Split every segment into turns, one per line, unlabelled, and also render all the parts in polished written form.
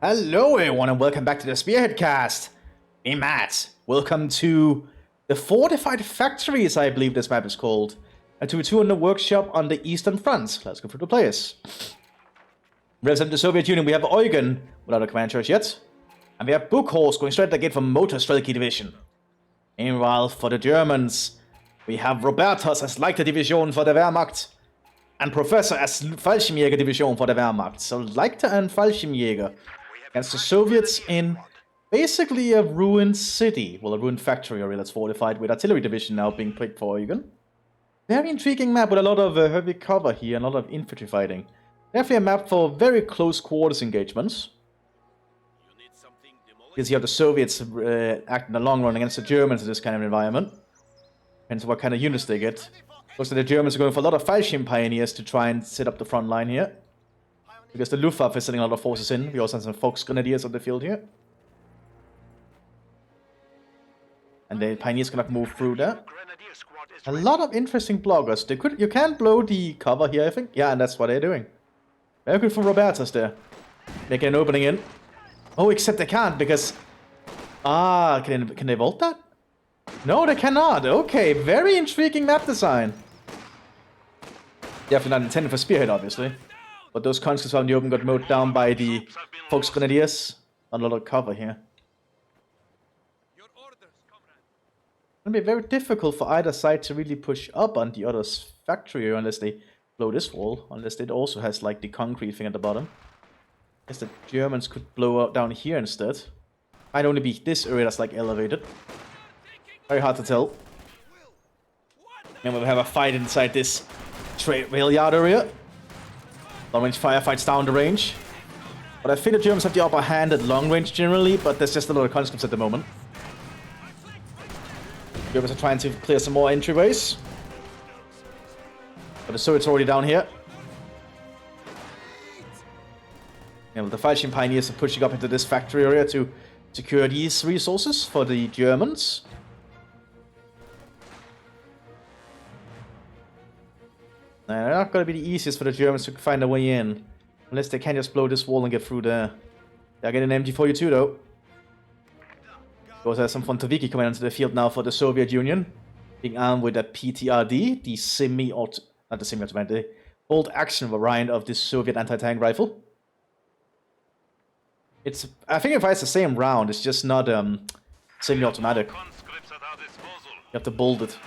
Hello everyone and welcome back to the Spearhead cast. I'm Matt. Welcome to the Fortified Factories, I believe this map is called. And to a tour in the workshop on the Eastern Front. Let's go through the players. Represent the Soviet Union, we have Eugen, without a command choice yet. And we have Buchholz going straight at the gate from Motor Strelki Division. Meanwhile, for the Germans, we have Robertus as Leichter Division for the Wehrmacht. And Professor as Fallschirmjäger Division for the Wehrmacht. So Leichter and Fallschirmjäger against the Soviets in basically a ruined city. Well, a ruined factory area that's fortified with artillery division now being picked for Eugen. Very intriguing map with a lot of heavy cover here and a lot of infantry fighting. Definitely a map for very close quarters engagements. Because you have the Soviets act in the long run against the Germans in this kind of environment. Depends what kind of units they get. Looks like the Germans are going for a lot of Fallschirm pioneers to try and set up the front line here. Because the Luftwaffe is sending a lot of forces in. We also have some Volksgrenadiers on the field here. And the pioneers cannot move through there. A lot of interesting bloggers. You can blow the cover here, I think. Yeah, and that's what they're doing. Very good from Robertus there. Making an opening in. Oh, except they can't because... can they vault that? No, they cannot. Okay, very intriguing map design. Definitely not intended for Spearhead, obviously. But those conscripts out in the open got mowed down by the Volksgrenadiers. On a lot of cover here. It'll be very difficult for either side to really push up on the other's factory unless they blow this wall. Unless it also has like the concrete thing at the bottom. I guess the Germans could blow out down here instead. Might only be this area that's like elevated. Very hard to tell. And we'll have a fight inside this rail yard area. Long range firefights down the range. But I think the Germans have the upper hand at long range generally, but there's just a lot of conscripts at the moment. The Germans are trying to clear some more entryways. But the Soviets are already down here. Yeah, well, the Fallschirm pioneers are pushing up into this factory area to secure these resources for the Germans. They're not going to be the easiest for the Germans to find a way in. Unless they can just blow this wall and get through there. They're getting an MG42 though. Also has some Fortified coming onto the field now for the Soviet Union. Being armed with a PTRD, the not the semi-automatic, the bolt action variant of this Soviet anti-tank rifle. I think it fires the same round, it's just not semi-automatic. You have to bolt it.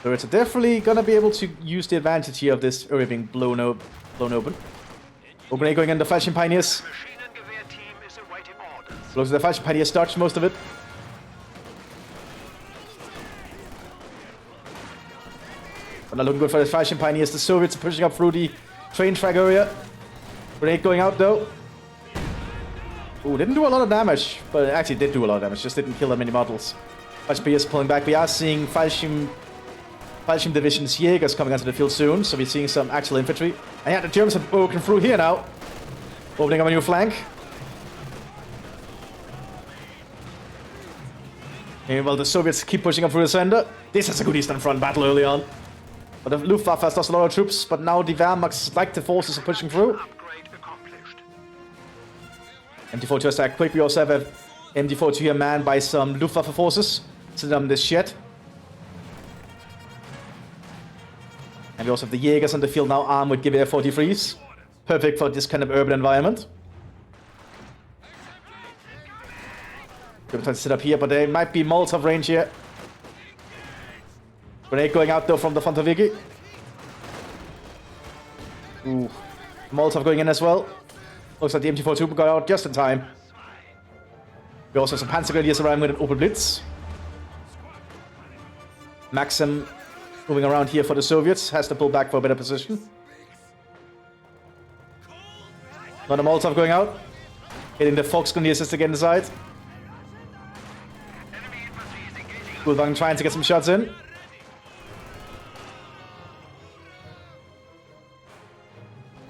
So it's definitely gonna be able to use the advantage here of this area being blown open. Grenade going in the Fallschirm pioneers. Looks like the Fallschirm pioneers dodged most of it. But not looking good for the Fallschirm pioneers. The Soviets are pushing up through the train track area. Grenade going out though. Ooh, didn't do a lot of damage, but it actually did do a lot of damage. Just didn't kill that many models. Fallschirm pioneers pulling back. We are seeing Fallschirm Division's Jägers coming onto the field soon, so we're seeing some actual infantry. And yeah, the Germans have broken through here now. Opening up a new flank. And well, the Soviets keep pushing up through the center. This is a good Eastern Front battle early on. But the Luftwaffe has lost a lot of troops, but now the Wehrmacht's like the forces are pushing through. MD42 has attacked quick. We also have a MD42 here manned by some Luftwaffe forces. Sitting on this shed. And we also have the Jägers on the field now armed with Gewehr 43s. Perfect for this kind of urban environment. We're trying to sit up here, but they might be Molotov range here. Grenade going out though from the Fortified. Ooh. Molotov going in as well. Looks like the MG42 got out just in time. We also have some Panzer Grenadiers around with an open blitz. Maxim moving around here for the Soviets, has to pull back for a better position. Another Molotov going out. Hitting the Volksgrenadiers just to get inside. Gulbang trying to get some shots in.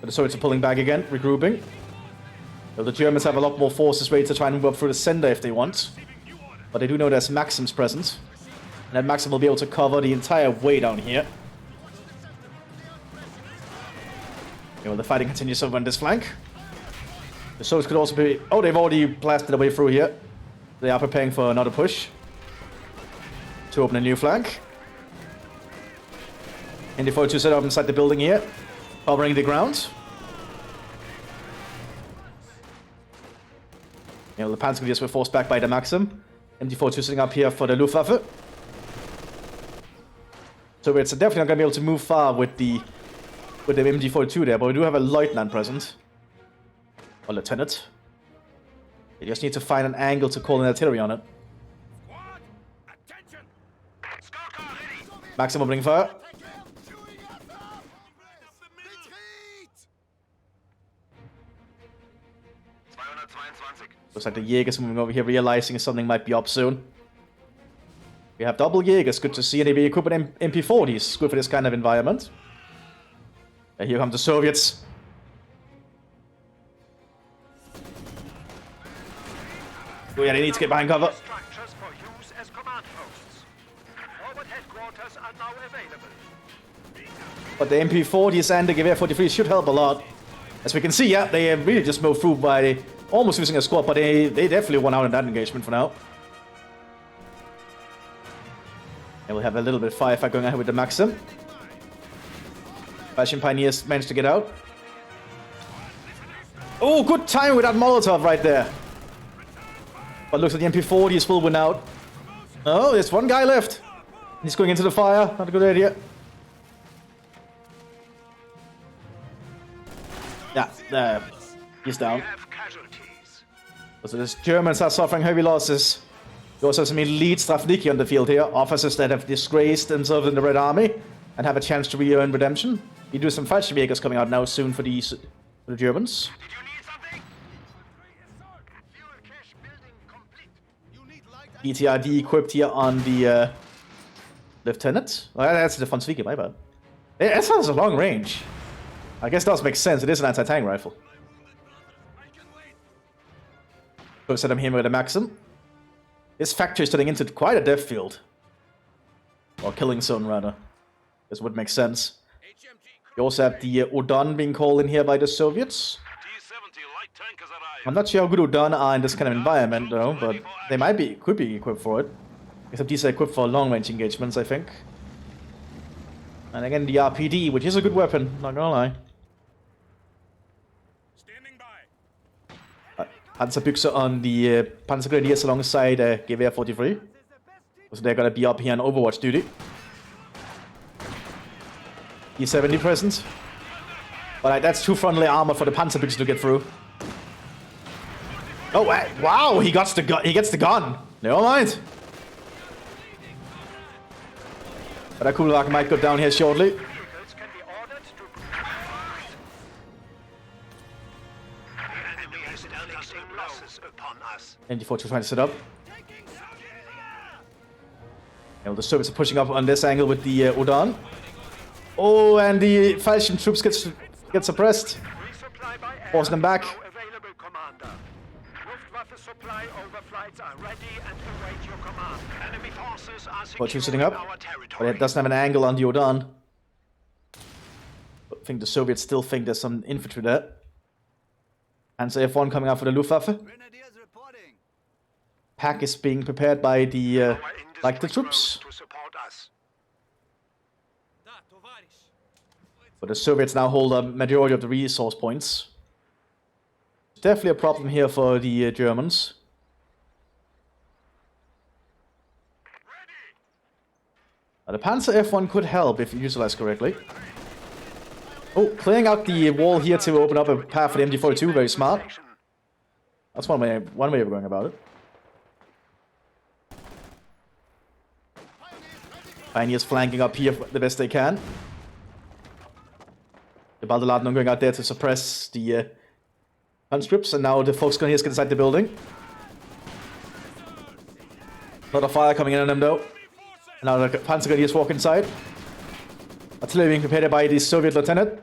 But the Soviets are pulling back again, regrouping. So the Germans have a lot more forces ready to try and move up through the center if they want. But they do know there's Maxims present. And then Maxim will be able to cover the entire way down here. Well, the fighting continues over on this flank. The Soviets could also be... Oh, they've already blasted their way through here. They are preparing for another push to open a new flank. MD42 set up inside the building here, covering the ground. You know, the Panzergrenadiers were forced back by the Maxim. MD42 sitting up here for the Luftwaffe. So it's definitely not going to be able to move far with the MD42 there, but we do have a Lieutenant present. Or Lieutenant. You just need to find an angle to call in artillery on it. Maxim opening fire. Looks like the Jaegers moving over here, realizing something might be up soon. We have double Jaegers, good to see, and they be equipped with MP40s, good for this kind of environment. And here come the Soviets. Oh yeah, they need to get behind cover. But the MP40s and the Gewehr 43 should help a lot. As we can see, yeah, they really just moved through by almost using a squad, but they definitely won out in that engagement for now. And we'll have a little bit of firefight going on here with the Maxim. Fashion Pioneers managed to get out. Oh, good time with that Molotov right there. But looks like the MP40 is full win out. Oh, there's one guy left. He's going into the fire. Not a good idea. Yeah, he's down. So the Germans are suffering heavy losses. We also have some elite Strafniki on the field here. Officers that have disgraced themselves in the Red Army and have a chance to re-earn redemption. We do some Fallschirmjägers coming out now soon for the Germans. ETRD equipped here on the Lieutenant. Oh, that's the Fonsviki, my bad. That sounds a long range. I guess that does make sense. It is an anti-tank rifle. So set him here with a Maxim. This factory is turning into quite a death field. Or killing zone, rather. This would make sense. You also have the Udon being called in here by the Soviets. I'm not sure how good Udon are in this kind of environment, though, but they could be equipped for it. Except these are equipped for long-range engagements, I think. And again, the RPD, which is a good weapon, not gonna lie. Panzerbüchse on the Panzergrenadiers alongside Gewehr 43. So they're gonna be up here on Overwatch duty. E70 present. But that's too frontally armor for the Panzerbüchse to get through. Oh wow! He gets the gun. He gets the gun. Never mind. But a Kulak might go down here shortly. MD42 trying to set up. And the Soviets are pushing up on this angle with the Udon. Oh, and the Falchion troops get suppressed. Forcing them back. Fortune sitting up, but it doesn't have an angle on the Udon. I think the Soviets still think there's some infantry there. And so F1 coming out for the Luftwaffe. Pack is being prepared by the the troops. But the Soviets now hold a majority of the resource points. Definitely a problem here for the Germans. The Panzer F1 could help if utilized correctly. Oh, clearing out the wall here to open up a path for the MD42, very smart. That's one way of going about it. Pioneers flanking up here the best they can. The Baldeladno going out there to suppress the conscripts, and now the Volksgrenadiers get inside the building. A lot of fire coming in on them though. And now the Panzergrenadiers walk inside. Artillery being prepared by the Soviet lieutenant. And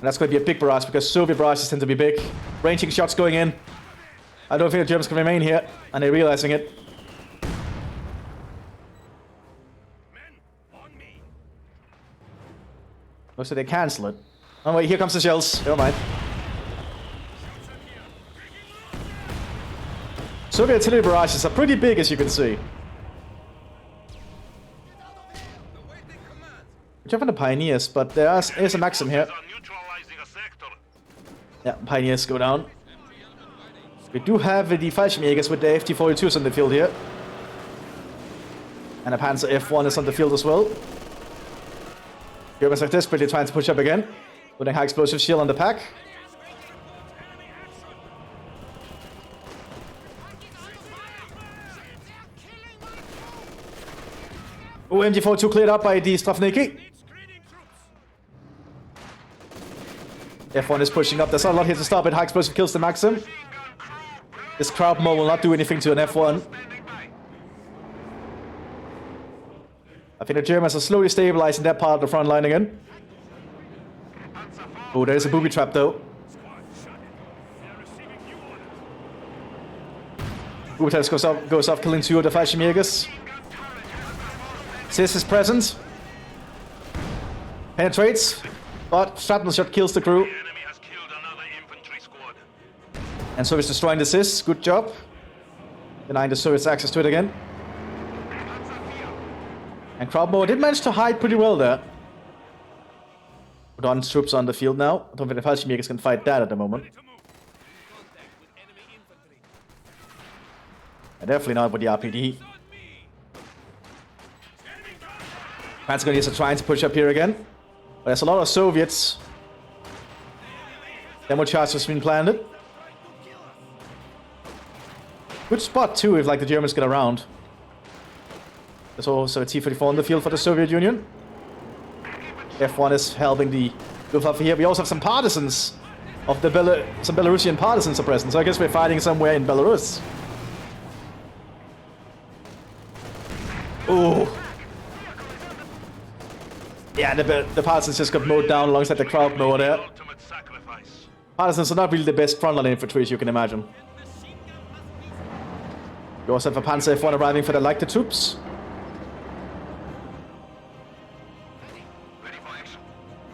that's going to be a big barrage because Soviet barrages tend to be big. Ranging shots going in. I don't think the Germans can remain here, and they're realizing it. Looks like they cancel it. Oh wait, here comes the shells. Never mind. Soviet artillery barrages are pretty big, as you can see. We have on the Pioneers, but there is a Maxim here. Yeah, Pioneers go down. We do have the Fallschirmjägers with the FT-42s on the field here. And a Panzer F1 is on the field as well. Germans are desperately trying to push up again. Putting high explosive shield on the pack. Oh, MG42 cleared up by the Strafniki. F1 is pushing up. There's not a lot here to stop it. High explosive kills the Maxim. This crowd mode will not do anything to an F1. I think the Germans are slowly stabilizing that part of the front line again. Oh, there's a booby trap though. Booby trap goes off, killing 2 of the Fallschirmjägers. Mthis is present. Penetrates, but shrapnel shot kills the crew. And Soviets destroying the Mthis. Good job. Denying the Soviets access to it again. And Krautmoor did manage to hide pretty well there. Put on troops on the field now. I don't think the Fallschirmjägers can fight that at the moment. And definitely not with the RPD. Panzergrenadiers are trying to push up here again. But there's a lot of Soviets. Demo charge has been planted. Good spot too if like the Germans get around. There's also a T-34 on the field for the Soviet Union. F1 is helping the Luftwaffe here. We also have some partisans of the some Belarusian partisans are present. So I guess we're fighting somewhere in Belarus. Ooh. Yeah, the partisans just got mowed down alongside the crowd mower there. Partisans are not really the best frontline infantry, as you can imagine. We also have a Panzer F1 arriving for the Leichter troops.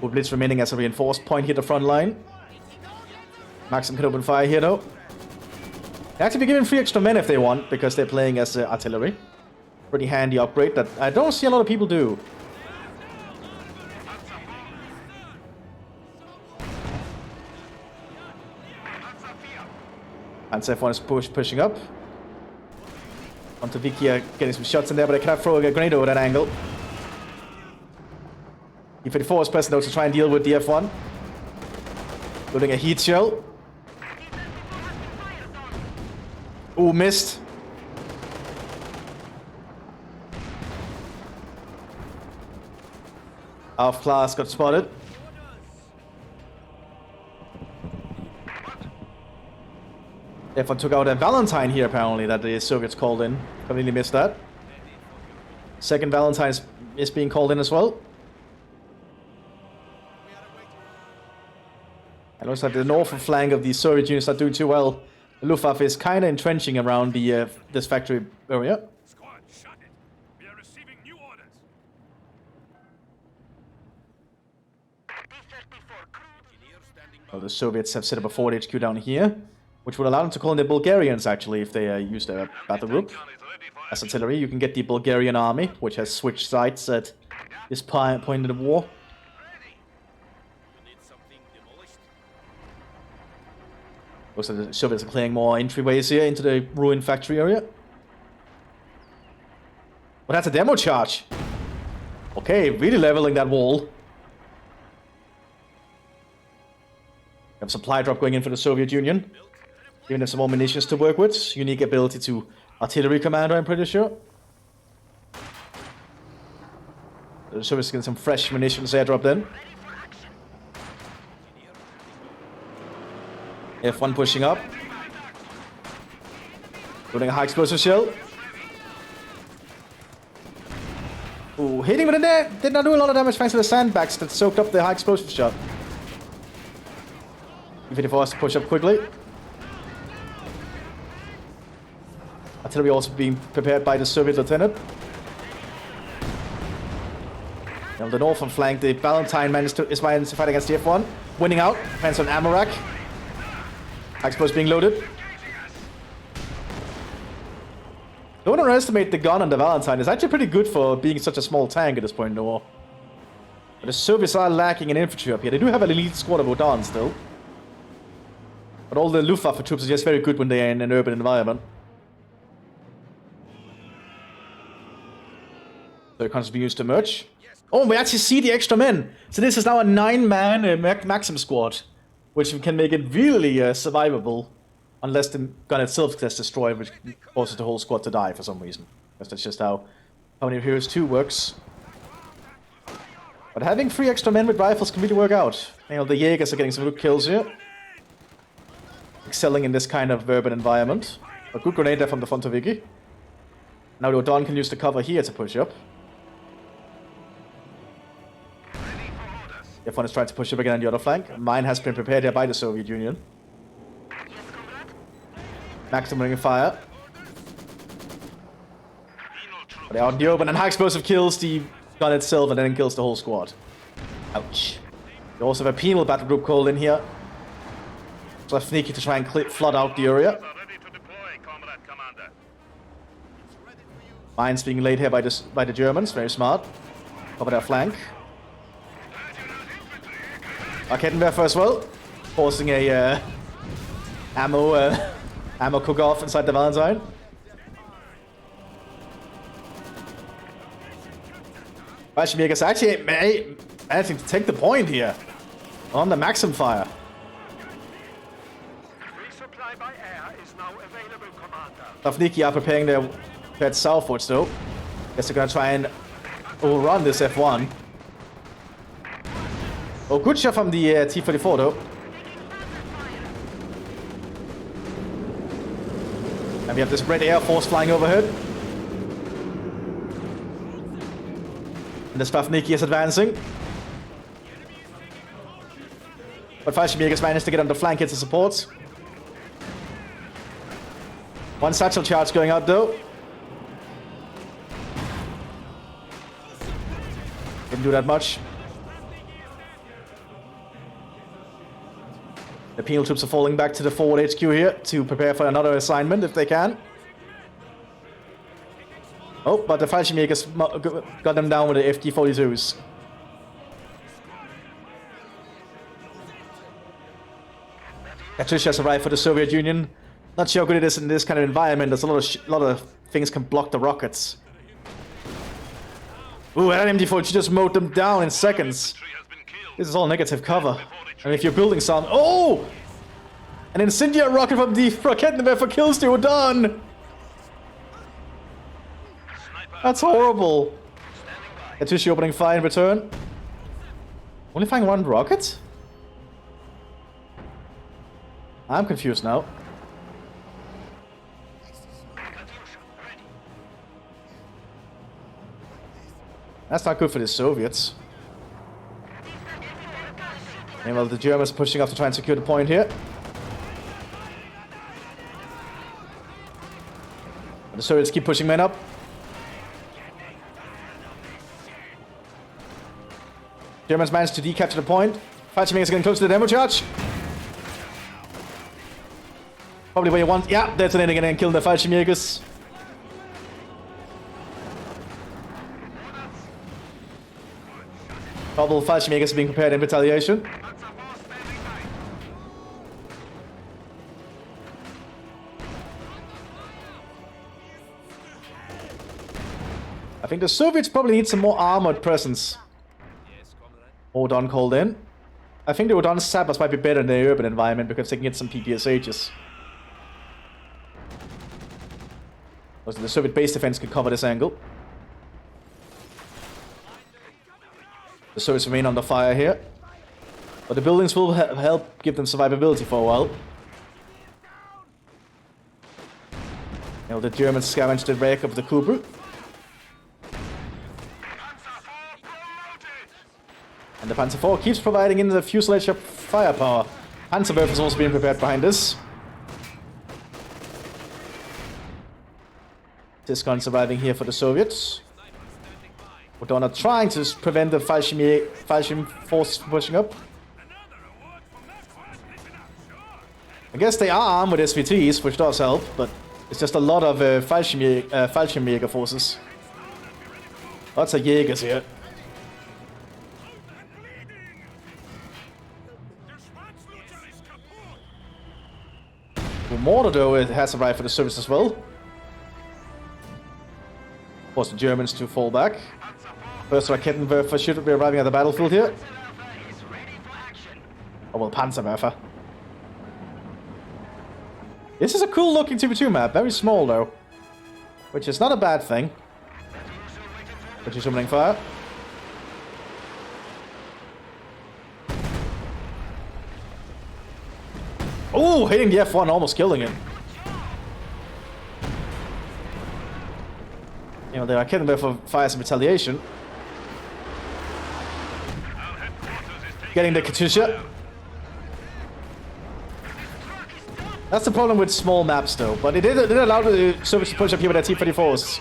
Blitz remaining as a reinforced point here at the front line. Maxim can open fire here though. They actually be given 3 extra men if they want, because they're playing as artillery. Pretty handy upgrade that I don't see a lot of people do. Panzer F1 is pushing up. Onto Vikia getting some shots in there, but I cannot throw a grenade over that angle. E-34 is present though to try and deal with the F1. Loading a heat shell. Ooh, missed. Half class got spotted. F1 took out a Valentine here apparently that the Soviets called in. Completely missed that. Second Valentine is being called in as well. It looks like the northern flank of the Soviet units are doing too well. The Luftwaffe is kind of entrenching around the this factory area.
Squad, shut it. We are receiving new orders.
Well, the Soviets have set up a forward HQ down here, which would allow them to call in the Bulgarians actually if they use their battle group. As artillery, you can get the Bulgarian army, which has switched sides at this point in the war. Looks like the Soviets are playing more entryways here into the ruined factory area. Well, that's a demo charge. Okay, really leveling that wall. We have supply drop going in for the Soviet Union. Giving them some more munitions to work with. Unique ability to artillery commander, I'm pretty sure. The Soviets getting some fresh munitions airdrop then. F1 pushing up. Loading a high explosive shell. Ooh, hitting with a net. Did not do a lot of damage thanks to the sandbags that soaked up the high explosive shot. E-34 has to push up quickly. Artillery also being prepared by the Soviet lieutenant. On the northern flank, the Valentine is managed to fight against the F1. Winning out. Depends on ammo rack. Explosives being loaded. Don't underestimate the gun on the Valentine. It's actually pretty good for being such a small tank at this point in the war. But the Soviets are lacking in infantry up here. They do have an elite squad of Odans still. But all the Luftwaffe troops are just very good when they are in an urban environment. So it can't be used to merge. Oh, we actually see the extra men. So this is now a 9-man Maxim squad. Which can make it really survivable. Unless the gun itself gets destroyed, which causes the whole squad to die for some reason. Because that's just how many of Heroes 2 works. But having 3 extra men with rifles can really work out. You know, the Jaegers are getting some good kills here. Excelling in this kind of urban environment. A good grenade there from the Fontovigi. Now the Odon can use the cover here to push up. The F1 is trying to push up again on the other flank. Mine has been prepared here by the Soviet Union. Maxim ring of fire. But they're out in the open, and high explosive kills the gun itself and then kills the whole squad. Ouch. You also have a penal battle group called in here. So sneaky to try and flood out the area. Mines being laid here by the Germans, very smart. Cover their flank. Rakettenwerfer as well, forcing a ammo cook-off inside the Valentine. Fallschirmjägers actually managing to take the point here on the Maxim fire.
Resupply by air is now available, Commander.
Tavniki are preparing their head southwards though. Guess they're gonna try and overrun this F1. Oh, good shot from the T-34 though. And we have this red Air Force flying overhead. And the Spavniki is advancing. But Fallschirmjägers managed to get on the flank, hits the supports. One satchel charge going out though. Didn't do that much. The penal troops are falling back to the forward HQ here to prepare for another assignment if they can. Oh, but the Fallschirmjägers got them down with the FG-42s. Attrition has arrived for the Soviet Union. Not sure how good it is in this kind of environment. There's a lot of things can block the rockets. Ooh, that MD-40 just mowed them down in seconds. This is all negative cover. And if you're building some... Oh! An incendiary rocket from the Rakettenwerfer kills the Odon! That's horrible. Attrition opening fire in return. Only firing one rocket? I'm confused now. That's not good for the Soviets. Meanwhile, the Germans are pushing up to try and secure the point here. But the Soviets keep pushing men up. Germans managed to decapture the point. Fallschirmjägers getting close to the demo charge. Probably where you want. Yeah, detonating and then killing the Fallschirmjägers. Probable Fallschirmjägers being prepared in retaliation. I think the Soviets probably need some more armored presence. Odon called in. I think the Odon sappers might be better in the urban environment because they can get some PPSHs. Also, the Soviet base defense can cover this angle. The Soviets remain under fire here. But the buildings will help give them survivability for a while. You know, the Germans scavenged the wreck of the Cooper. And the Panzer IV keeps providing in the fuselage of firepower. Panzerwerfer is also being prepared behind this. This gun surviving here for the Soviets. Odon are trying to prevent the Fallschirm forces from pushing up. I guess they are armed with SVTs, which does help, but it's just a lot of Fallschirmjäger forces. Lots of Jägers here. The mortar, though, it has arrived for the service as well. Force the Germans to fall back. First Raketenwerfer should be arriving at the battlefield here. Oh well, Panzerwerfer. This is a cool looking 2v2 map, very small though. Which is not a bad thing. But you're summoning fire. Oh, hitting the F1, almost killing it. You know, they are killing for fire some retaliation. Getting the Katusha. That's the problem with small maps though, but it did allow the Soviets to push up here with their T-34s.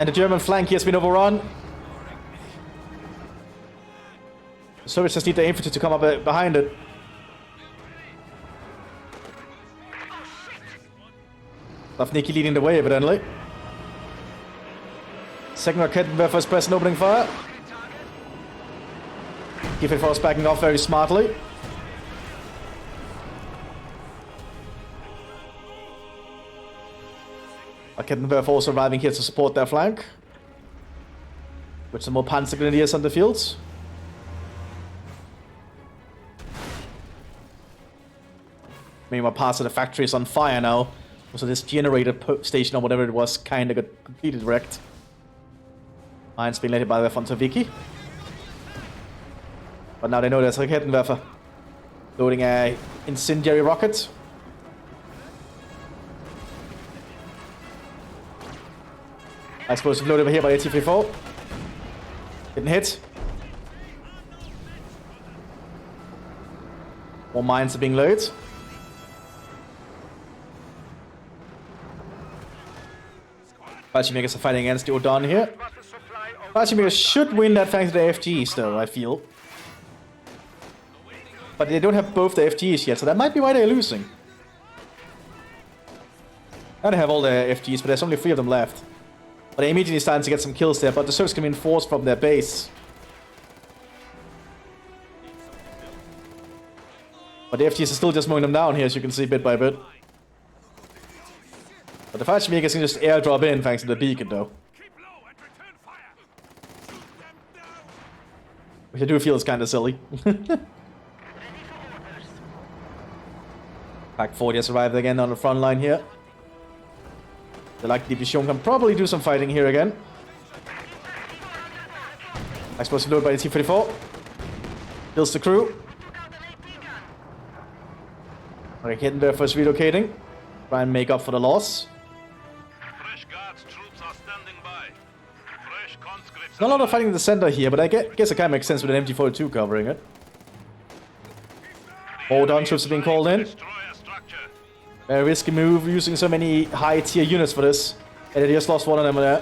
And the German flank here has been overrun. The Soviets just need the infantry to come up behind it. Lafniki leading the way evidently. Second Raketenwerfer is pressing opening fire. Gifford Force backing off very smartly. Raketenwerfer also arriving here to support their flank. With some more Panzer Grenadiers on the fields. Meanwhile, parts of the factory is on fire now. Also, this generator station or whatever it was kind of got completely wrecked. Mine's being led by the Fontoviki. But now they know there's a Raketenwerfer loading a incendiary rocket. Explosive load over here by the T-34. Didn't hit. More mines are being loaded. Fallschirmjägers are fighting against the Odon here. Fallschirmjägers should win that thanks to the FGs though, I feel. But they don't have both the FGs yet, so that might be why they're losing. Now they have all the FGs, but there's only 3 of them left. But they immediately starting to get some kills there, but the Serbs can be enforced from their base. But the FGs are still just mowing them down here, as you can see, bit by bit. But the Fallschirmjägers can just airdrop in thanks to the beacon, though. Which I do feel is kind of silly. Pack 40 has arrived again on the front line here. The Light Division can probably do some fighting here again. Explosive load by the T-34. Kills the crew. Raketenwerfer is relocating. Try and make up for the loss.
Fresh guards troops are standing by. Fresh conscripts.
Not a lot of fighting in the center here, but I guess it kind of makes sense with an MG42 covering it. More down troops are being called in. A risky move using so many high tier units for this. And they just lost one of them there.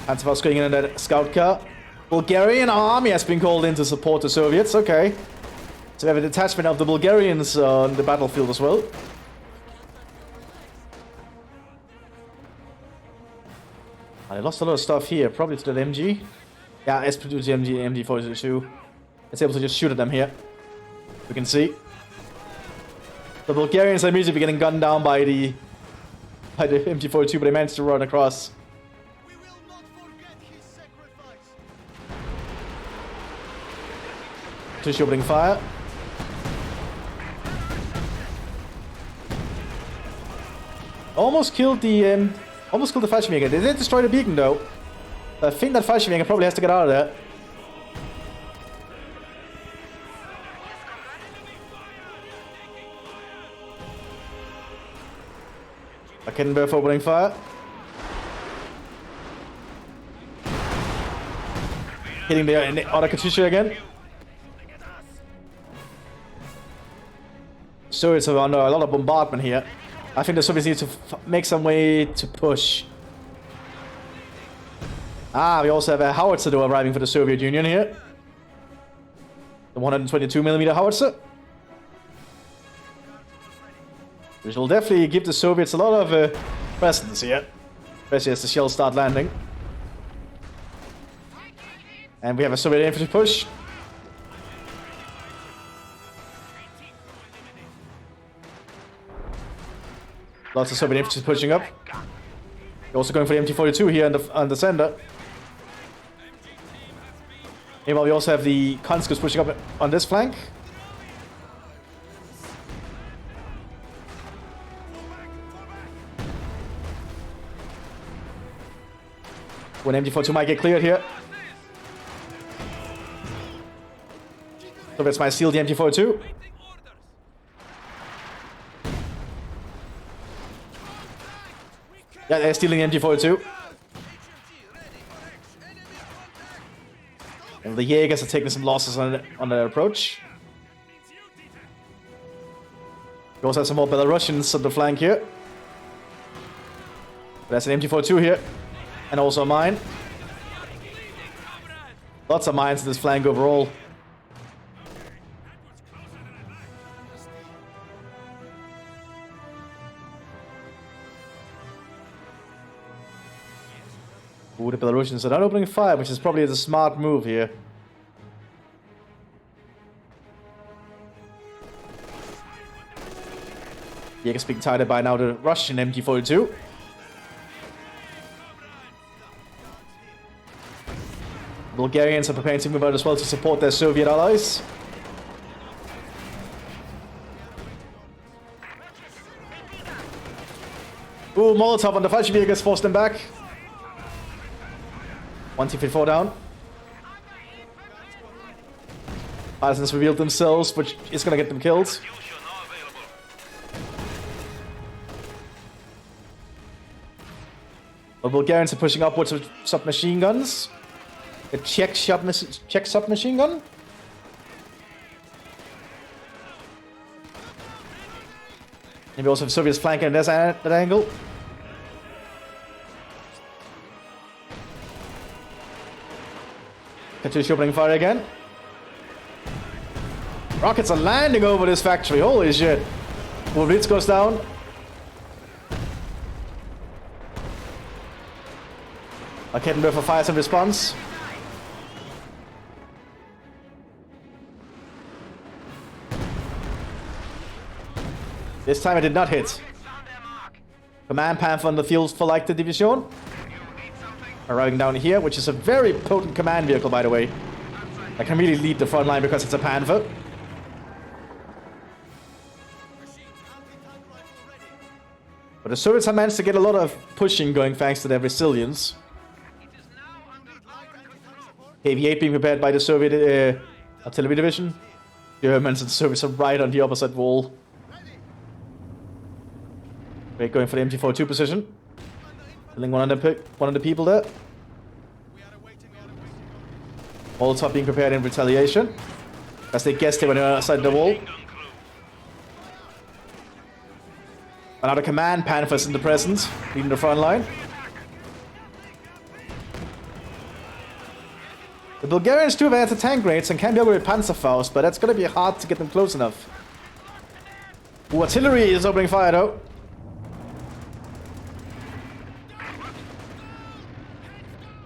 Panzerfaust going in that scout car. Bulgarian army has been called in to support the Soviets. Okay. So we have a detachment of the Bulgarians on the battlefield as well. They lost a lot of stuff here, probably to the MG. Yeah, it's produced the MG42. It's able to just shoot at them here. We can see. The Bulgarians are immediately getting gunned down by the MG42, but they managed to run across.
We will not forget his sacrifice.
Tissue opening fire. Almost killed the Fallschirmjäger. They did destroy the beacon though. I think that Fallschirmjäger probably has to get out of there. Raketenwerfer opening fire. Hitting the other Katusha again. Soviets are under a lot of bombardment here. I think the Soviets need to make some way to push Ah, we also have a howitzer though arriving for the Soviet Union here. The 122mm howitzer. Which will definitely give the Soviets a lot of presence here. Especially as the shells start landing. And we have a Soviet infantry push. Lots of Soviet infantry pushing up. We're also going for the MT-42 here on the center. Meanwhile, we also have the conscripts pushing up on this flank. When MT-42 might get cleared here. Soviets might steal the MT-42. Yeah, they're stealing the MT-42. And the Jaegers are taking some losses on their approach. We also have some more Belarusians on the flank here. There's an MT-42 here. And also a mine. Lots of mines in this flank overall. Ooh, the Belarusians are not opening fire, which is probably the smart move here. Jaegers being tied by now the Russian MT-42. Bulgarians are preparing to move out as well to support their Soviet allies. Ooh, Molotov on the Fallschirmjägers forced them back. 1T-54 down. Partisans revealed themselves, which is gonna get them killed. The Bulgarians are pushing upwards with submachine guns. A Czech submachine gun. And we also have Soviets flanking at that angle. Katyusha opening fire again. Rockets are landing over this factory. Holy shit. Blitz goes down. Kettenwerfer fires in response. This time it did not hit. Command Panther on the field for like the division. Arriving down here, which is a very potent command vehicle, by the way. I can really lead the front line because it's a Panther. But the Soviets have managed to get a lot of pushing going thanks to their resilience. KV-8 being prepared by the Soviet artillery division. Germans and the Soviets are right on the opposite wall. We're going for the MT-42 position. Killing one of the people there. Molotov being prepared in retaliation. As they guessed they were outside the wall. Another command Panthers in the presence, leading the front line. The Bulgarians do have anti-tank grenades and can be over with Panzerfaust, but that's gonna be hard to get them close enough. Ooh, artillery is opening fire though.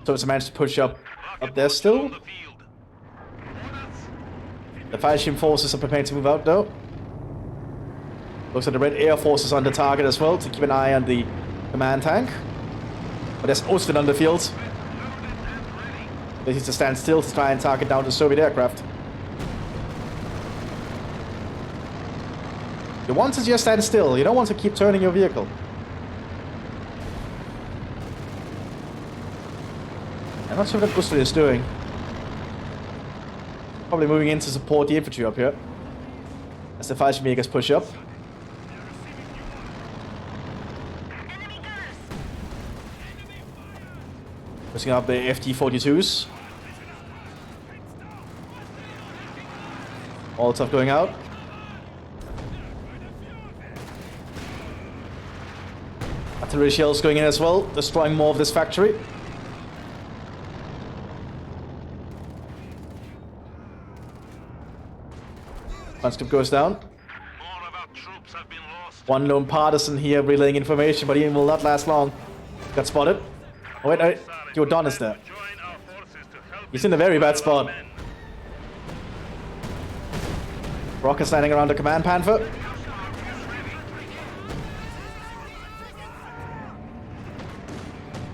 So it's managed to push up there still. The Fallschirm forces are preparing to move out though. Looks like the Red Air Force is on the target as well to keep an eye on the command tank. But there's Osvin on the field. They need to stand still to try and target down the Soviet aircraft. You want to just stand still, you don't want to keep turning your vehicle. I'm not sure what Gustav is doing. Probably moving in to support the infantry up here. As the Fallschirmjägers push up. Pushing up the FT-42s. All stuff going out. Artillery shells going in as well, destroying more of this factory. Conscript goes down.
More of our troops have been lost.
One lone partisan here relaying information, but he will not last long. Got spotted. Oh, wait, Jordan is there.
Join our forces to help
He's in a very bad spot.
men.
Rockets landing around the command panther.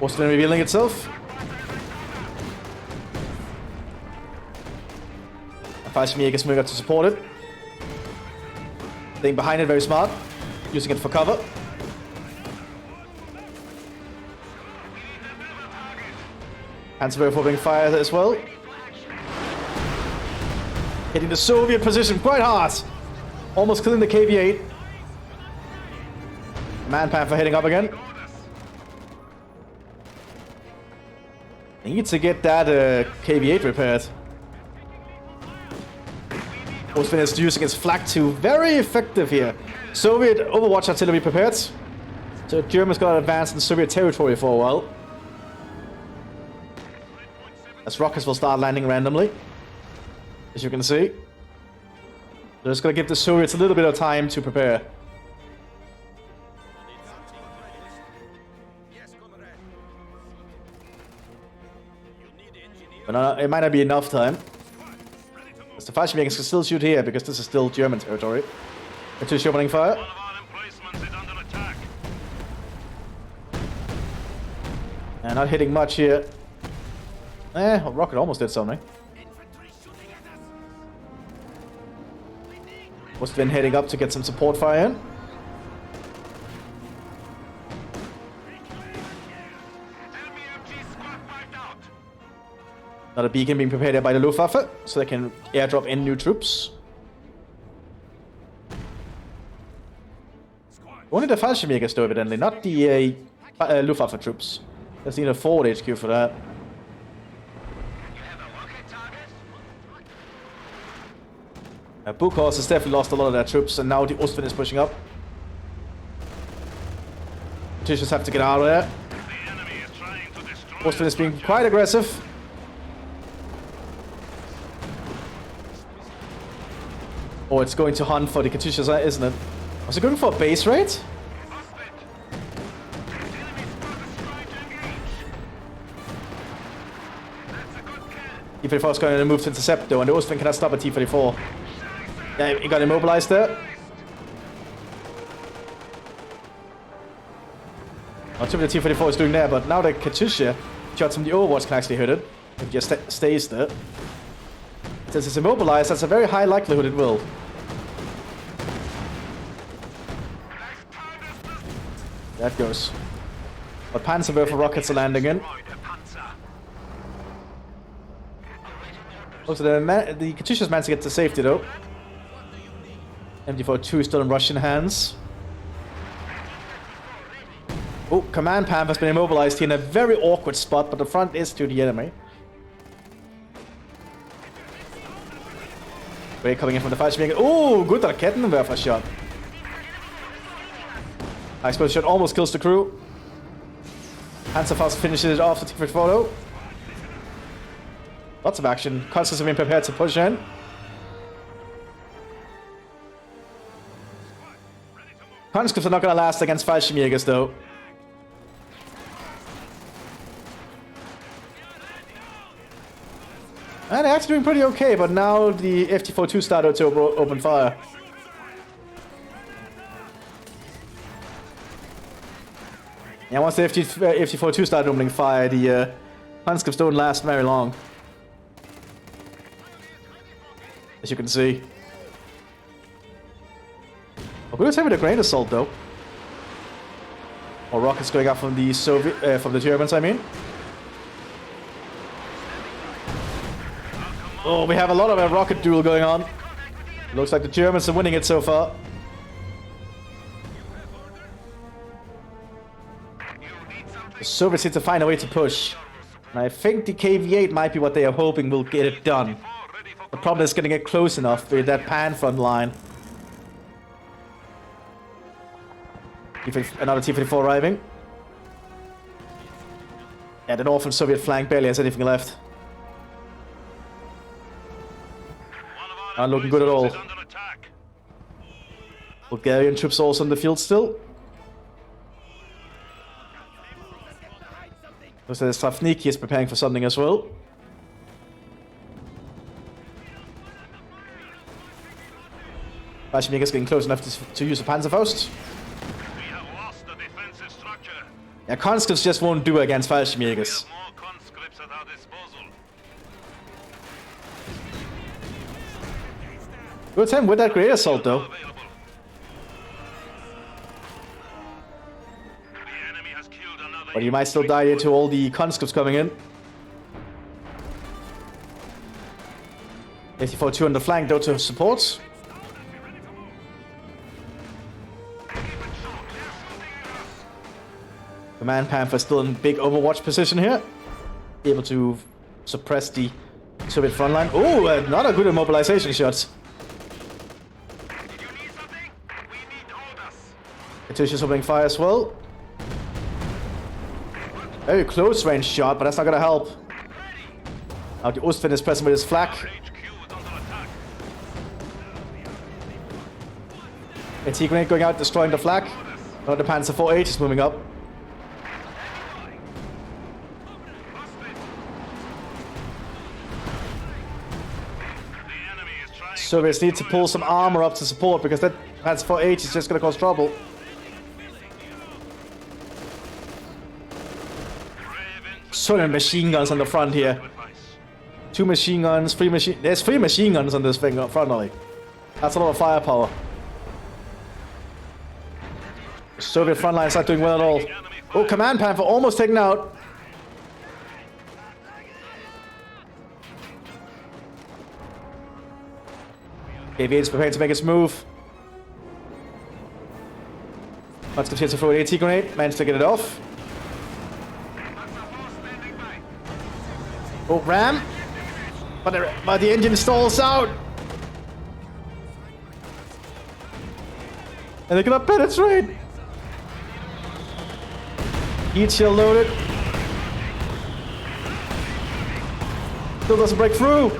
Austin revealing itself. Fallschirmjäger's moving up to support it. Staying behind it, very smart. Using it for cover. Panzerwerfer opening fire as well. Hitting the Soviet position quite hard. Almost killing the KV-8. Man Panther heading up again. Need to get that KV-8 repaired. Austin is using his flak 2. Very effective here. Soviet Overwatch artillery prepared. So Germans got advanced in Soviet territory for a while. As rockets will start landing randomly. As you can see. They're just gonna give the Soviets a little bit of time to prepare. But it might not be enough time. As the Fallschirmjägers can still shoot here because this is still German territory. Attrition opening fire.
One of our emplacements is under attack.
And not hitting much here. A rocket almost did something. Must have been heading up to get some support fire in. Another beacon being prepared here by the Luftwaffe, so they can airdrop in new troops. Only the Fallschirmjägers do evidently, not the Luftwaffe troops. There's need a forward HQ for that. Bukhorst has definitely lost a lot of their troops, and now the Ostwind is pushing up. Just have to get out of there.
The enemy is trying to destroy
Ostwind is being quite aggressive. Oh, it's going to hunt for the Katyushas, isn't it? Was it going for a base raid? T-34 is going to move to intercept though, and the Ostwind cannot stop a T-34. Yeah, he got immobilized there. Not sure what the T-34 is doing there, but now the Katyusha shots from the Overwatch can actually hit it. If it just stays there. Since it's immobilized, that's a very high likelihood it will. That goes. But Panzerwerfer rockets are landing in. Also, the Katyusha's managed to get to safety though. MD-42 is still in Russian hands. Oh, Command Panther has been immobilized here in a very awkward spot, but the front is to the enemy. We're coming in from the Fallschirmjäger. Oh, good Rakettenwerfer shot. I suppose shot almost kills the crew. Panzerfaust finishes it off the T-34 photo. Lots of action. Constance have been prepared to push in. Conscripts are not going to last against Fallschirmjägers though. And they're actually doing pretty okay, but now the FT-42 started to open fire. Yeah, once the FT-42 started opening fire, the conscripts don't last very long. As you can see. We're going to with a grain assault though. Or rockets going up from the from the Germans, I mean. Oh, we have a lot of a rocket duel going on. Looks like the Germans are winning it so far. The Soviets need to find a way to push. And I think the KV-8 might be what they are hoping will get it done. The problem is getting it close enough with that pan front line. Another T-34 arriving. Yeah, the northern Soviet flank barely has anything left. Not looking good at all. Bulgarian troops also in the field still. Looks like Safniki is preparing for something as well. Fallschirmjäger is getting close enough to use a Panzerfaust.
We have lost the defensive structure.
Yeah, conscripts just won't do against Fallschirmjägers.
More conscripts at our disposal.
Good time with that great assault though.
Available. The enemy has killed another.
But you might still die here to all the conscripts coming in. 84-2 on the flank though to support. Command Panther still in big Overwatch position here. Able to suppress the Soviet front line. Oh, another good immobilization shot.
Did you need something? We need orders.
Attrition's opening fire as well. Very close range shot, but that's not gonna help. Now the Ostwind is pressing with his flak.
HQ is under attack.
It's grenade going out, destroying the flak. Now the Panzer 4H is moving up.
The enemy is trying.
Soviets need to pull some armor up to support because that Panzer 4H is just gonna cause trouble. So many machine guns on the front here. Two machine guns, there's 3 machine guns on this thing up front only. That's a lot of firepower. The Soviet front line is not doing well at all. Oh, Command Panther almost taken out. KV is prepared to make its move. Let's continue to throw an AT grenade. Managed to get it off. Oh, ram. But the engine stalls out. And they cannot penetrate. Heat shield loaded. Still doesn't break through.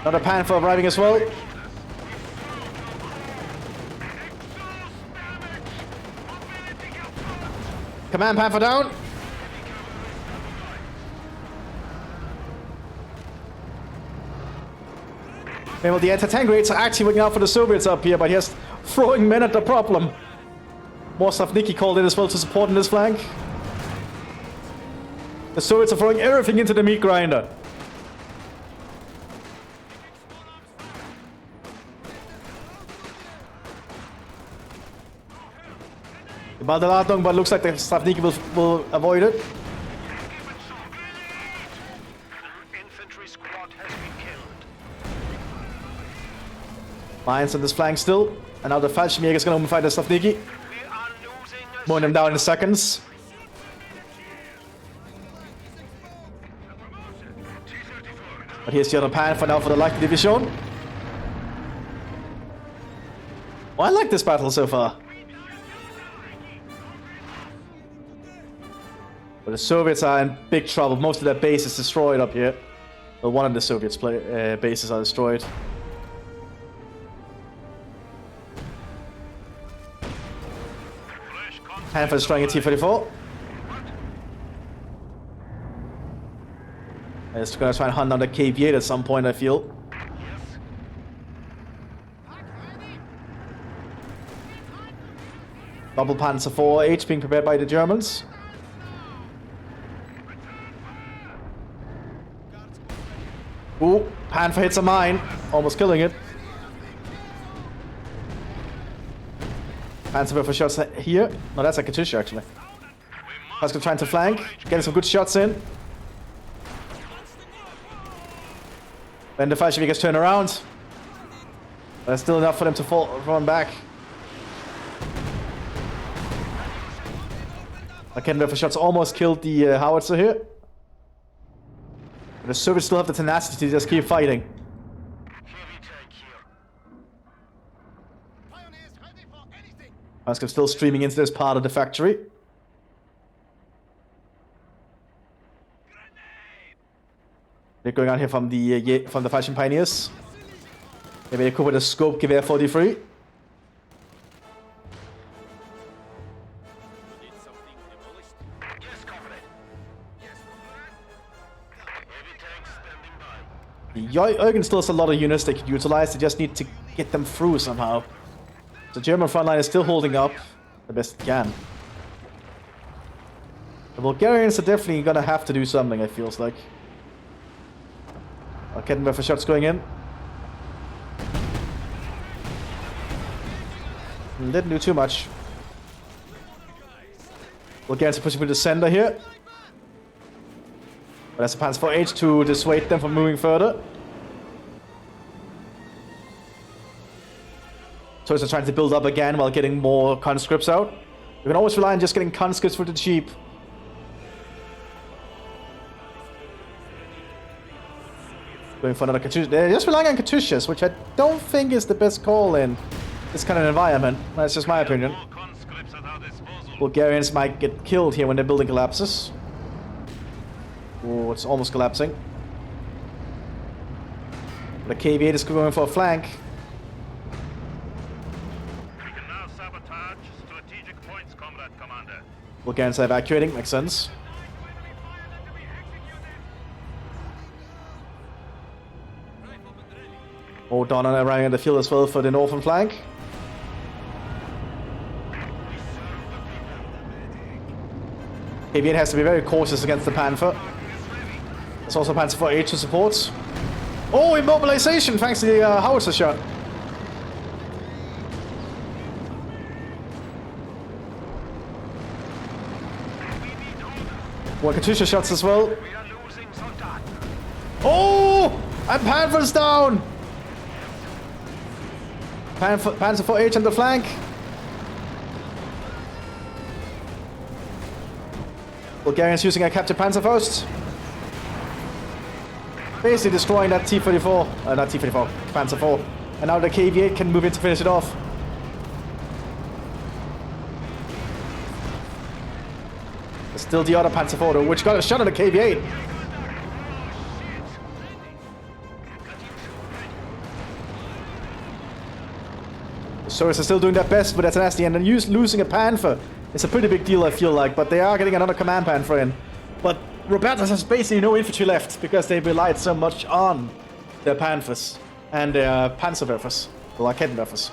Another Panther arriving as well. Command Panther down. Okay, well, the anti-tank rates are actually working out for the Soviets up here, but he's throwing men at the problem. More Safniki called in as well to support in this flank. The Soviets are throwing everything into the meat grinder. The Baldaladong, but looks like the Safniki will avoid it.
Infantry squad has been killed.
Mines on this flank still. And now the Fallschirmjäger is going to open fight the Safniki.
We are losing.
Mowing them down in seconds. But here's the other Panther now for the Light Division. Oh, I like this battle so far. But the Soviets are in big trouble. Most of their base is destroyed up here. Well, one of the Soviets' bases are destroyed. Panther destroying a T-34. It's gonna try and hunt down the KV-8 at some point, I feel. Double Panzer 4H being prepared by the Germans. Ooh, Panther hits a mine, almost killing it. Panzer for shots here. No, that's a Katyusha actually. Pascal trying to flank, getting some good shots in. Then the Fallschirmjägers turn around. But there's still enough for them to run back. Again, for shots almost killed the howitzer here. But the Soviets still have the tenacity to just keep fighting.
Pioneers ready for anything.
Pascal still streaming into this part of the factory. bit going on here from the Fashion Pioneers. Maybe they could with a scope Gewehr 43. Eugen still has a lot of units they could utilize. They just need to get them through somehow. The German front line is still holding up the best it can. The Bulgarians are definitely gonna have to do something, it feels like. Kettenwerfer shots going in. Didn't do too much. Bulgarians are pushing through the center here. But that's a Panzer IV to dissuade them from moving further. So they're trying to build up again while getting more conscripts out. You can always rely on just getting conscripts for the cheap. Going for another Katyusha. They're just relying on Katyushas, which I don't think is the best call in this kind of environment. That's just my opinion. Bulgarians might get killed here when their building collapses. Oh, it's almost collapsing. The KV-8 is going for a flank.
We can now sabotage strategic points, Comrade Commander.
Bulgarians are evacuating, makes sense. O'Donnell arriving on the field as well for the northern flank. KV-8 has to be very cautious against the Panther. There's also Panzer IV to support. Oh, immobilization thanks to the howitzer shot. One Katyusha shots as well. Oh! And Panther's down! Panzer IV on the flank. Bulgarians using a captured Panzerfaust. Basically destroying that T-34. Not T-34, Panzer IV. And now the KV-8 can move in to finish it off. There's still the other Panzer IV though, which got a shot on the KV-8. The Soviets are still doing their best, but that's an SD, and then losing a Panther. It's a pretty big deal, I feel like, but they are getting another command Panther in. But Robertus has basically no infantry left because they relied so much on their Panthers and their Panzerwerfers, the Kettenwerfers.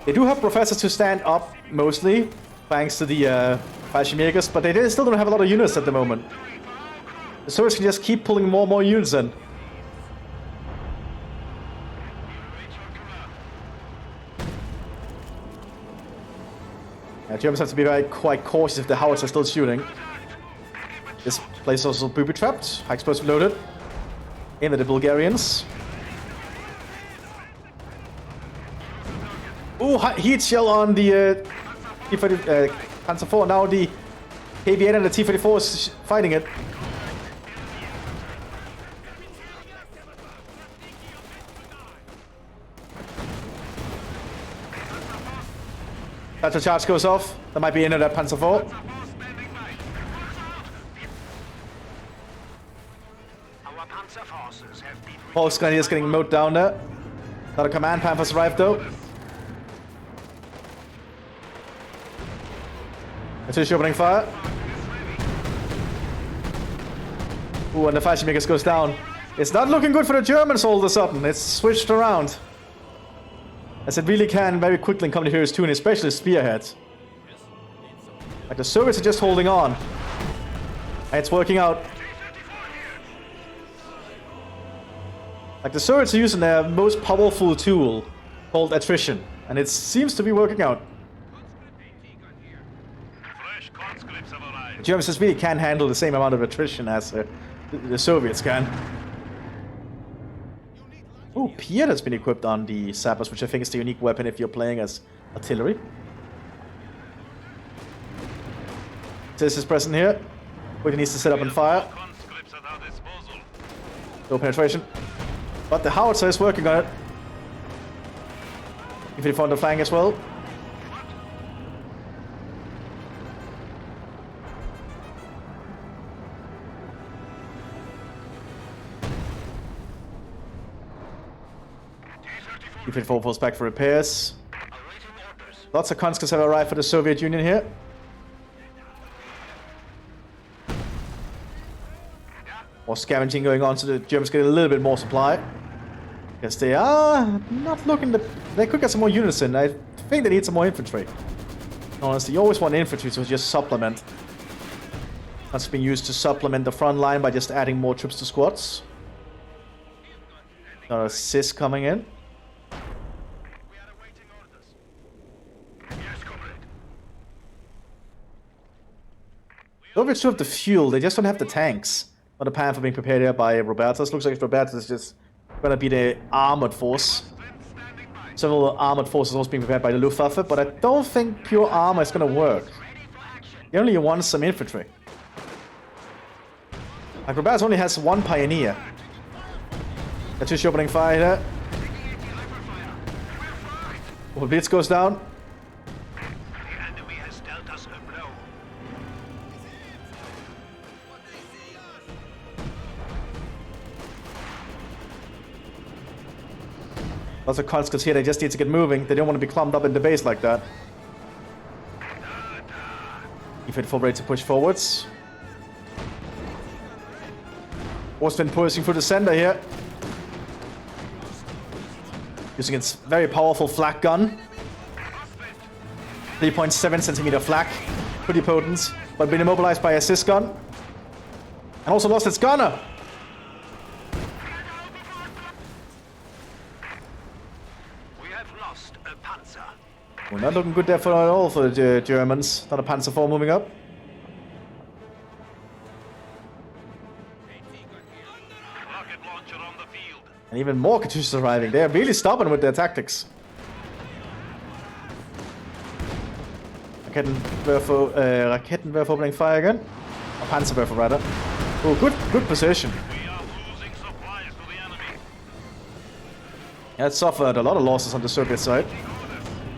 They do have professors to stand up, mostly, thanks to the Fallschirmjägers, but they still don't have a lot of units at the moment. The Soviets can just keep pulling more and more units in. Germans have to be quite cautious if the howitzers are still shooting. This place is also booby-trapped. High explosive loaded. Into the Bulgarians. Ooh, heat shell on the Panzer IV. Now the KV-8 and the T-34 is fighting it. That charge goes off. That might be into that Panzer IV. Volksgrenadier is getting mowed down there. Not a command Panthers arrived though. Attrition opening fire. Ooh, and the Fallschirmjägers goes down. It's not looking good for the Germans all of a sudden. It's switched around. As it really can very quickly in Company Heroes 2, and especially Spearhead. Like the Soviets are just holding on. And it's working out. Like the Soviets are using their most powerful tool called Attrition. And it seems to be working out. The Germans just really can't handle the same amount of attrition as the Soviets can. Oh, Pierre has been equipped on the Sappers, which I think is the unique weapon if you're playing as artillery. This is present here. Quickly needs to set up and fire. No penetration. But the howitzer is working on it. If you found the flank as well. P-54 falls back for repairs. Lots of conscripts have arrived for the Soviet Union here. More scavenging going on, so the Germans get a little bit more supply. Because they are not looking to... They could get some more units in. I think they need some more infantry. Honestly, you always want infantry to just supplement. That's being used to supplement the front line by just adding more troops to squads. Got a CIS coming in.
We are awaiting orders. Yes, comrade.
Soviets still have the fuel, they just don't have the tanks. Not a plan for being prepared here by Robertus. Looks like Robertus is just gonna be the armored force. Several armored forces also being prepared by the Luftwaffe, but I don't think pure armor is gonna work. You only want some infantry. Like Robertus only has one pioneer. Attrition opening fire here. Oh, Blitz goes down.
The enemy has dealt us a blow.
Lots of conscripts here, they just need to get moving. They don't want to be clumped up in the base like that. E-54 ready to push forwards. Ostwind pushing through the center here. Using its very powerful flak gun. 3.7 centimeter flak. Pretty potent, but been immobilized by a CIS gun. And also lost its gunner.
We have lost a panzer.
Well, not looking good there for at all for the Germans. Not a Panzer IV moving up.
Rocket launcher on the field.
And even more Katyushas arriving. They are really stubborn with their tactics. Rakettenwerfer opening fire again. Or Panzerwerfer rather. Oh, good position.
We are losing supplies to the enemy.
Yeah, it suffered a lot of losses on the Soviet side.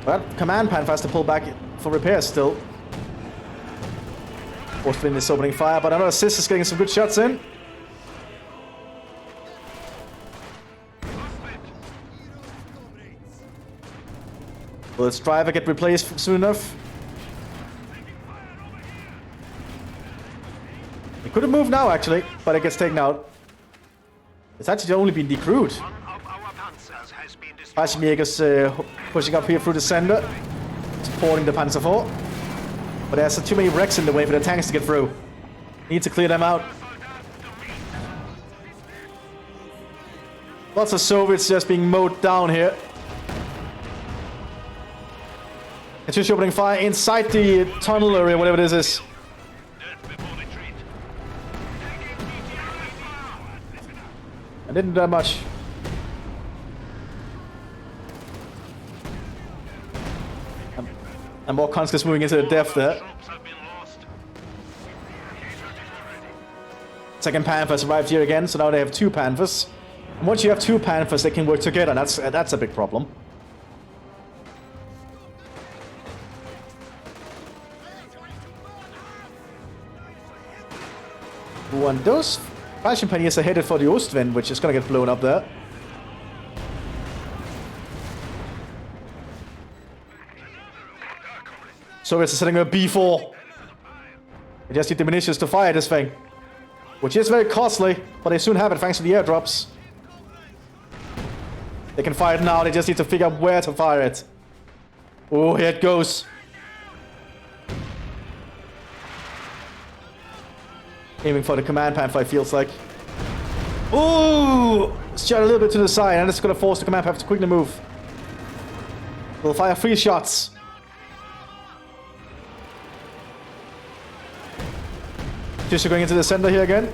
But Command Panzer has to pull back for repairs still. Ostwind is opening fire, but another CIS is getting some good shots in. Will its driver get replaced soon enough? It could have moved now, actually, but it gets taken out. It's actually only been decrewed.
One of our panzers has been destroyed.
Fallschirmjäger's pushing up here through the center, supporting the Panzer IV. But there's too many wrecks in the way for the tanks to get through. Need to clear them out. Lots of Soviets just being mowed down here. It's just opening fire inside the tunnel area, whatever this is.
Death before retreat.
I didn't do that much. And more conscripts moving into the depth there.
Troops have been lost.
Second Panthers arrived here again, so now they have two Panthers. And once you have two Panthers, they can work together. That's a big problem. Ooh, and those Fashion Pioneers are headed for the Ostwind, which is gonna get blown up there. Soviets are setting up B4. They just need the munitions to fire this thing. Which is very costly, but they soon have it thanks to the airdrops. They can fire it now, they just need to figure out where to fire it. Oh, here it goes. Aiming for the command panther, it feels like. Ooh! Shot a little bit to the side, and it's gonna force the command panther to quickly move. We'll fire 3 shots. Just going into the center here again.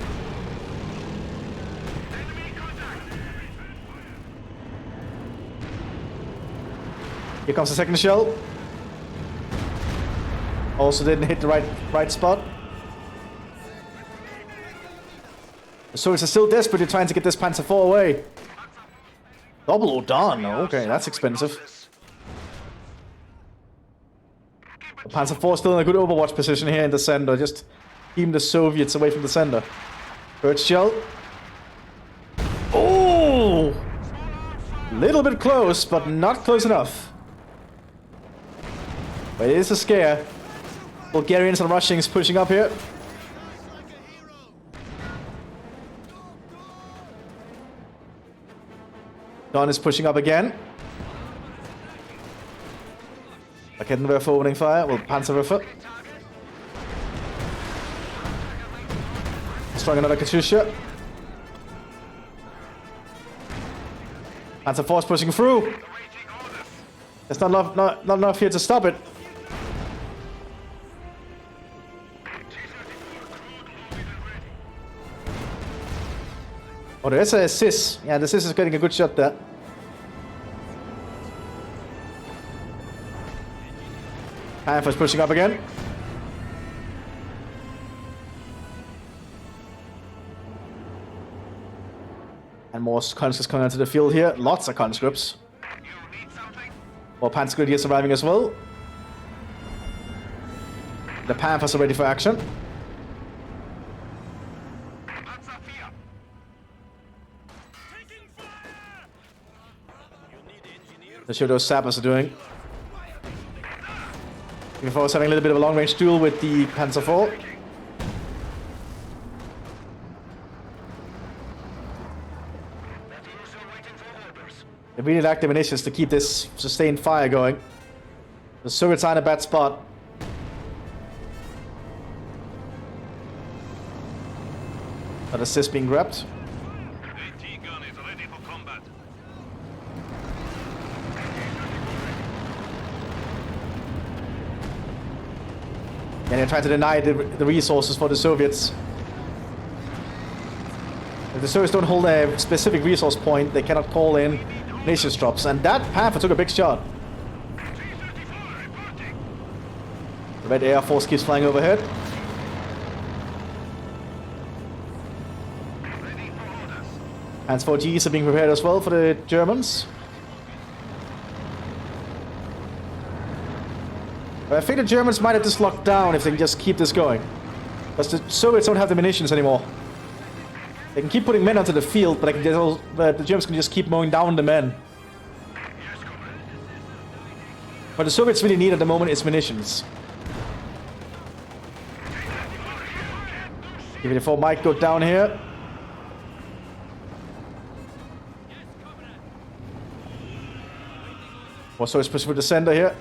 Here comes the second shell. Also didn't hit the right spot. The Soviets are still desperately trying to get this Panzer IV away. Double done. Okay, that's expensive. The Panzer IV still in a good overwatch position here in the center. Just keeping the Soviets away from the center. Third shell. Oh! Little bit close, but not close enough. But it is a scare. Bulgarians and Russians pushing up here. Don is pushing up again. Raketenwerfer opening fire. Well, Panzerwerfer. Destroying another Katyusha. Panzer Force pushing through. There's not enough here to stop it. Oh, there's a Sis. Yeah, the Sis is getting a good shot there. Panthers pushing up again. And more conscripts coming onto the field here. Lots of conscripts. More Panzer Grenadiers arriving as well. The Panthers are ready for action. Let's see what those sappers are doing. Before having a little bit of a long-range duel with the Panzer IV. They really lack the munitions to keep this sustained fire going. The Soviets are in a bad spot. But assist being grabbed.
AT gun is ready for combat.
And they're trying to deny the resources for the Soviets. If the Soviets don't hold a specific resource point, they cannot call in nations drops. And that Panther took a big shot. The Red Air Force keeps flying overhead. Panzer IVs are being prepared as well for the Germans. But I think the Germans might have just locked down if they can just keep this going. Because the Soviets don't have the munitions anymore. They can keep putting men onto the field, but the Germans can just keep mowing down the men. What the Soviets really need at the moment is munitions. TV4 might go down here. Also, it's pushing with the center here.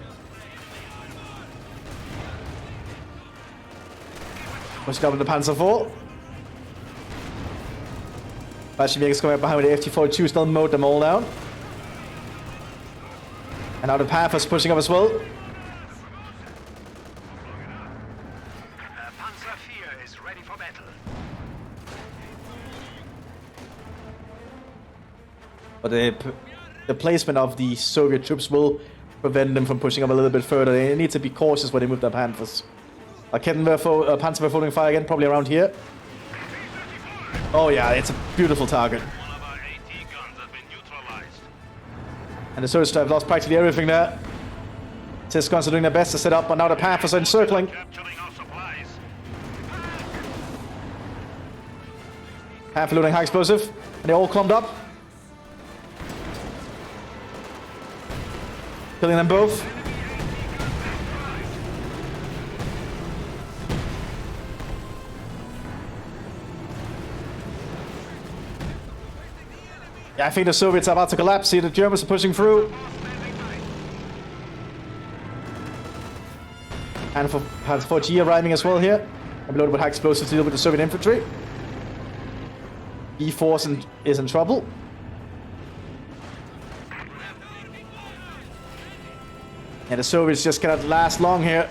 Pushing up with the Panzer IV. Bolsheviks coming up behind with the FT-42, still mowed them all down. And now the Panthers pushing up as well.
Panzer IV is ready for battle.
But the placement of the Soviet troops will prevent them from pushing up a little bit further. They need to be cautious when they move their Panthers. Panzerwerfer holding fire again, probably around here. Oh yeah, it's a beautiful target.
One of our AT guns has been neutralized.
And the Soviets have lost practically everything there. Ciscons are doing their best to set up, but now the Panthers are encircling.
Capturing our supplies.
Panther loading high explosive, and they all clumped up. Killing them both. Yeah, I think the Soviets are about to collapse here. The Germans are pushing through. And for Panzer IV arriving as well here. I'm loaded with high explosives to deal with the Soviet infantry. E-Force is in trouble. And the Soviets just cannot last long here.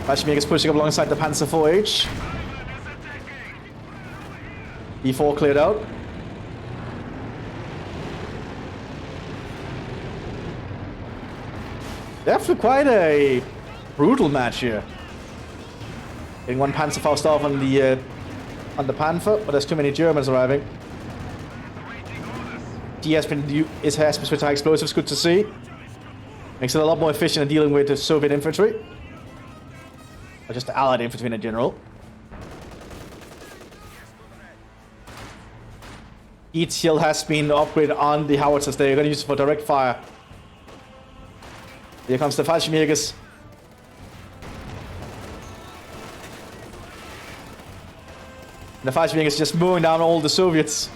Bolsheviks is pushing up alongside the Panzer IV-H. E4 cleared out. Definitely quite a brutal match here. Getting one Panzerfaust off on the Panther, but there's too many Germans arriving. D has been switched to high explosives, good to see. Makes it a lot more efficient in dealing with the Soviet infantry. Or just the Allied infantry in general. heat shield has been upgraded on the howitzers. They're gonna use it for direct fire. Here comes the Fallschirmjägers. The Fallschirmjägers is just mowing down all the Soviets.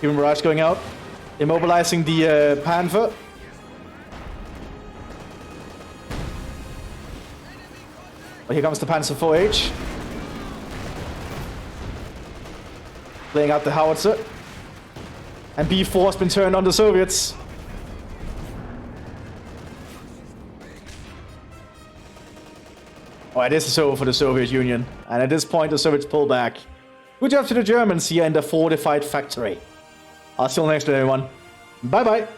Human Mirage going out. Immobilizing the Panther. Well, here comes the Panzer 4H. Laying out the howitzer. And B4 has been turned on the Soviets. Alright, this is over for the Soviet Union. And at this point, the Soviets pull back. Good job to the Germans here in the fortified factory. I'll see you next time, everyone. Bye-bye.